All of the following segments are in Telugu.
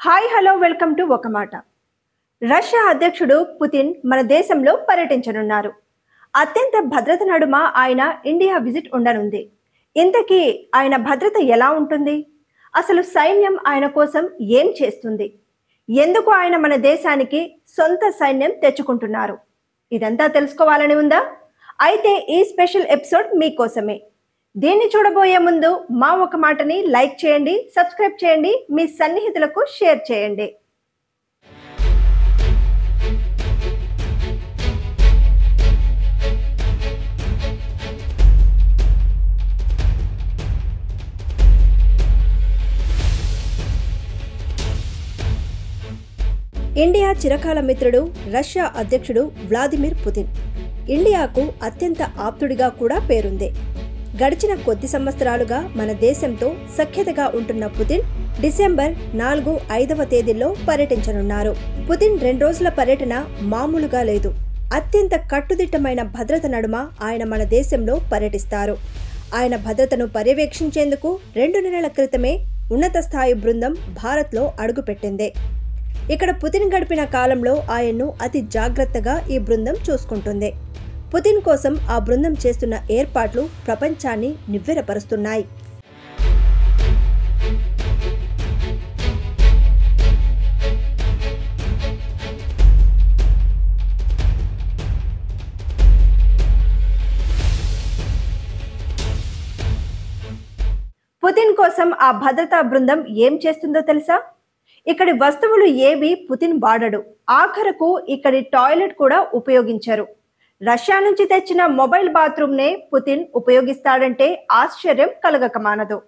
హాయ్ హలో వెల్కమ్ టు ఒక మాట. రష్యా అధ్యక్షుడు పుతిన్ మన దేశంలో పర్యటించనున్నారు. అత్యంత భద్రత నడుమ ఆయన ఇండియా విజిట్ ఉండనుంది. ఇంతకీ ఆయన భద్రత ఎలా ఉంటుంది? అసలు సైన్యం ఆయన కోసం ఏం చేస్తుంది? ఎందుకు ఆయన మన దేశానికి సొంత సైన్యం తెచ్చుకుంటున్నారు? ఇదంతా తెలుసుకోవాలని ఉందా? అయితే ఈ స్పెషల్ ఎపిసోడ్ మీకోసమే. దీన్ని చూడబోయే ముందు మా ఒక మాటని లైక్ చేయండి, సబ్స్క్రైబ్ చేయండి, మీ సన్నిహితులకు షేర్ చేయండి. ఇండియా చిరకాల మిత్రుడు రష్యా అధ్యక్షుడు వ్లాదిమిర్ పుతిన్. ఇండియాకు అత్యంత ఆప్తుడిగా కూడా పేరుంది. గడిచిన కొద్ది సంవత్సరాలుగా మన దేశంతో సఖ్యతగా ఉంటున్న పుతిన్ డిసెంబర్ 4-5వ తేదీల్లో పర్యటించనున్నారు. పుతిన్ 2 రోజుల పర్యటన మామూలుగా లేదు. అత్యంత కట్టుదిట్టమైన భద్రత నడుమ ఆయన మన దేశంలో పర్యటిస్తారు. ఆయన భద్రతను పర్యవేక్షించేందుకు 2 నెలల క్రితమే ఉన్నత స్థాయి బృందం భారత్లో అడుగుపెట్టింది. ఇక్కడ పుతిన్ గడిపిన కాలంలో ఆయన్ను అతి జాగ్రత్తగా ఈ బృందం చూసుకుంటుంది. పుతిన్ కోసం ఆ బృందం చేస్తున్న ఏర్పాట్లు ప్రపంచాన్ని నివ్వెరపరుస్తున్నాయి. పుతిన్ కోసం ఆ భద్రతా బృందం ఏం చేస్తుందో తెలుసా? ఇక్కడి వస్తువులు ఏవి పుతిన్ వాడడు. ఆఖరకు ఇక్కడి టాయిలెట్ కూడా ఉపయోగించరు. రష్యా నుంచి తెచ్చిన మొబైల్ బాత్రూమ్ నే పుతిన్ ఉపయోగిస్తాడంటే ఆశ్చర్యం కలగక మానదు.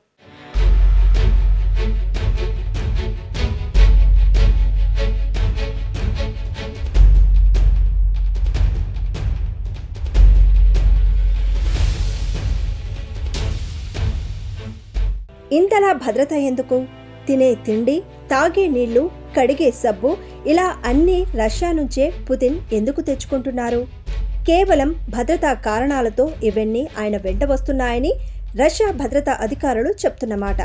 ఇంతలా భద్రత ఎందుకు? తినే తిండి, తాగే నీళ్లు, కడిగే సబ్బు, ఇలా అన్నీ రష్యా నుంచే పుతిన్ ఎందుకు తెచ్చుకుంటున్నారు? కేవలం భద్రతా కారణాలతో ఇవన్నీ ఆయన వెంట వస్తున్నాయని రష్యా భద్రతా అధికారులు చెప్తున్నమాట.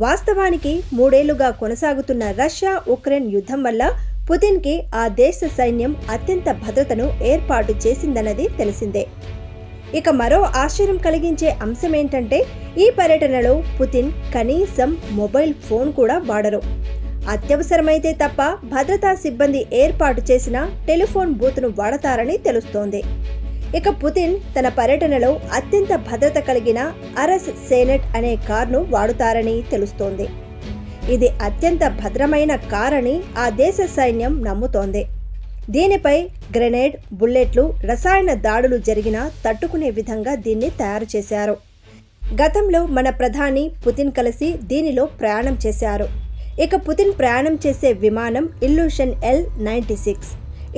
వాస్తవానికి 3 ఏళ్లుగా కొనసాగుతున్న రష్యా ఉక్రెయిన్ యుద్ధం వల్ల పుతిన్కి ఆ దేశ సైన్యం అత్యంత భద్రతను ఏర్పాటు చేసిందన్నది తెలిసిందే. ఇక మరో ఆశ్చర్యం కలిగించే అంశమేంటంటే ఈ పర్యటనలో పుతిన్ కనీసం మొబైల్ ఫోన్ కూడా వాడరు. అత్యవసరమైతే తప్ప భద్రతా సిబ్బంది ఏర్పాటు చేసిన టెలిఫోన్ బూత్ను వాడతారని తెలుస్తోంది. ఇక పుతిన్ తన పర్యటనలో అత్యంత భద్రత కలిగిన అరస్ సేనెట్ అనే కార్ను వాడుతారని తెలుస్తోంది. ఇది అత్యంత భద్రమైన కారని ఆ దేశ సైన్యం నమ్ముతోంది. దీనిపై గ్రెనేడ్, బుల్లెట్లు, రసాయన దాడులు జరిగినా తట్టుకునే విధంగా దీన్ని తయారు చేశారు. గతంలో మన ప్రధాని పుతిన్ కలిసి దీనిలో ప్రయాణం చేశారు. ఇక పుతిన్ ప్రయాణం చేసే విమానం ఇల్యూషన్ Il-96.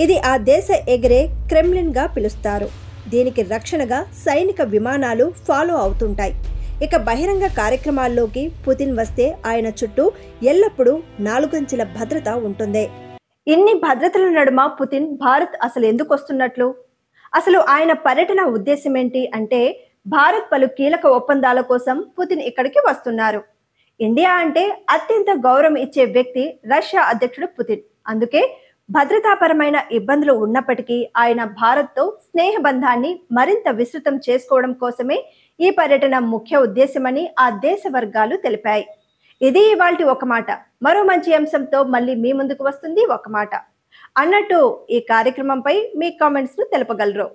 ఇది ఆ దేశ ఎగిరే క్రెమ్లిన్గా పిలుస్తారు. దీనికి రక్షణగా సైనిక విమానాలు ఫాలో అవుతుంటాయి. ఇక బహిరంగ కార్యక్రమాల్లోకి పుతిన్ వస్తే ఆయన చుట్టూ ఎల్లప్పుడూ 4 అంచెల భద్రత ఉంటుంది. ఇన్ని భద్రతల నడుమ పుతిన్ భారత్ అసలు ఎందుకు వస్తున్నట్లు? అసలు ఆయన పర్యటన ఉద్దేశం ఏంటి అంటే భారత్ పలు కీలక ఒప్పందాల కోసం పుతిన్ ఇక్కడికి వస్తున్నారు. ఇండియా అంటే అత్యంత గౌరవం ఇచ్చే వ్యక్తి రష్యా అధ్యక్షుడు పుతిన్. అందుకే భద్రతాపరమైన ఇబ్బందులు ఉన్నప్పటికీ ఆయన భారత్తో స్నేహబంధాన్ని మరింత విస్తృతం చేసుకోవడం కోసమే ఈ పర్యటన ముఖ్య ఉద్దేశమని ఆ దేశ వర్గాలు తెలిపాయి. ఇది ఇవాల్టి ఒక మాట. మరో మంచి అంశంతో మళ్ళీ మీ ముందుకు వస్తుంది ఒక మాట. అన్నట్టు ఈ కార్యక్రమంపై మీ కామెంట్స్ ను తెలపగలరు.